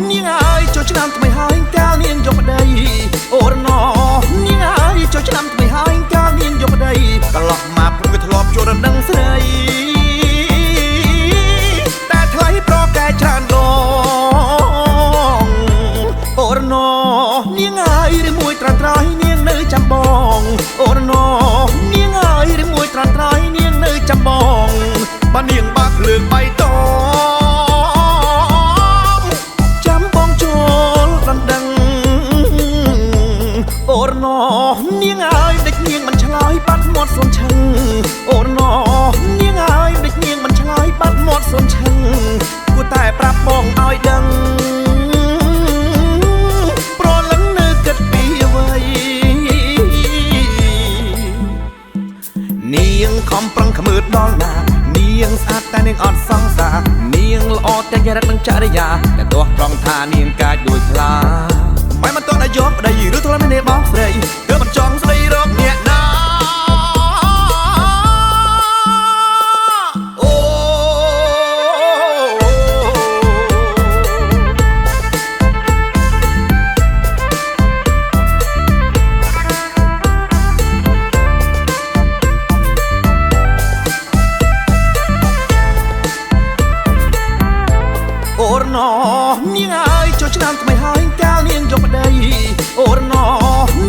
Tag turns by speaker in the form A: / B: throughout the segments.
A: នាងអើយចូលឆ្នាំថ្មីហើយកាលនាងយកប្តីអូរណោនាងអើយចូលឆ្នាំថ្មីហើយកាលនាងយកប្តីកន្លោះមកព្រឹកធ្លាប់ចូលរដឹងស្រីតែថ្លៃប្រកែច្រើនដងអូរណោនាងអើយឬមួយត្រាត្រៃនាងនៅចាំបងអូរណោនាងអើយឬមួយត្រាត្រៃនាងនៅចាំបងបើនាងបាក់លើកបៃតងអូរណោនាងអើយដេចនាងមិនឆ្លើយបាត់មាត់សុនឈឹងអូរណោនាងអើយដេចនាងមិនឆ្លើយបាត់មាត់សុនឈឹងគួរតែប្រាប់បងឲ្យដឹងប្រលឹងនៅគិតពីអ្វីនាងខំប្រឹងខ្មើដល់ណានាងស្អាតតែនាងអត់សង្សារនាងល្អទាំងចរិតនិងចរិយាតែទោះត្រង់ថានាងកាចដូចខ្លាមិនមិនតន់ឲ្យយកប្តីឬធ្លាប់មានបងស្រីទើបមិនចង់ស្ដីរកអ្នកណាអូអូរណោនាងអើយចូលឆ្នាំថ្មីហើយកាលនាងយកប្តីអូរណោ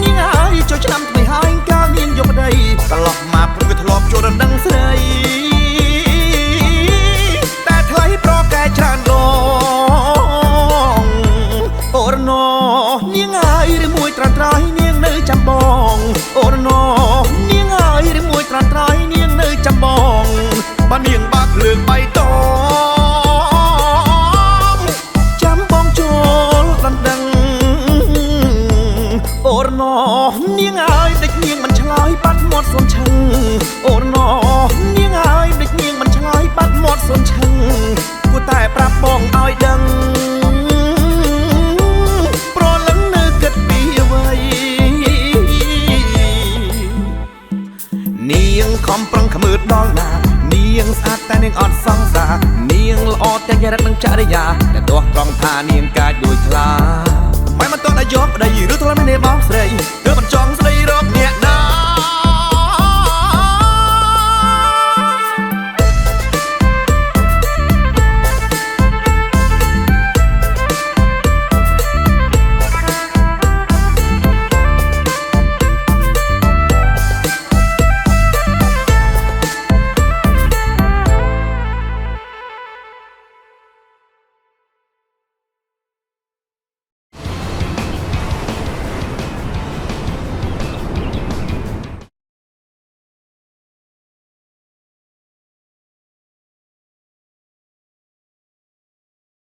A: នាងអើយចូលឆ្នាំថ្មីហើយកាលនាងយកប្តីកន្លោះមកព្រឹកធ្លាប់ចូលរដឹងស្រីតែថ្លៃប្រកែច្រើនដងអូរណោនាងអើយឬមួយត្រាត្រៃនាងនៅចាំបងអូរណោនាងអើយឬមួយត្រាត្រៃនាងនៅចាំបងបើនាងបាក់លើកបៃតងអូរណោនាងអើយដេចនាងមិនឆ្លើយបាត់មាត់សុនឈឹងអូរណោនាងអើយដេចនាងមិនឆ្លើយបាត់មាត់សុនឈឹងគួរតែប្រាប់បងឲ្យដឹងប្រលឹងនៅគិតពីអ្វីនាងខំប្រឹងខ្មើដល់ណានាងស្អាតតែនាងអត់សង្សារនាងល្អទាំងចរិតនិងចរិយាតែទោះត្រង់ថានាងកាចដូចខ្លាមិនមិនតន់ឲ្យយកប្តីឬធ្លាប់មានបងស្រីទើបមិនចង់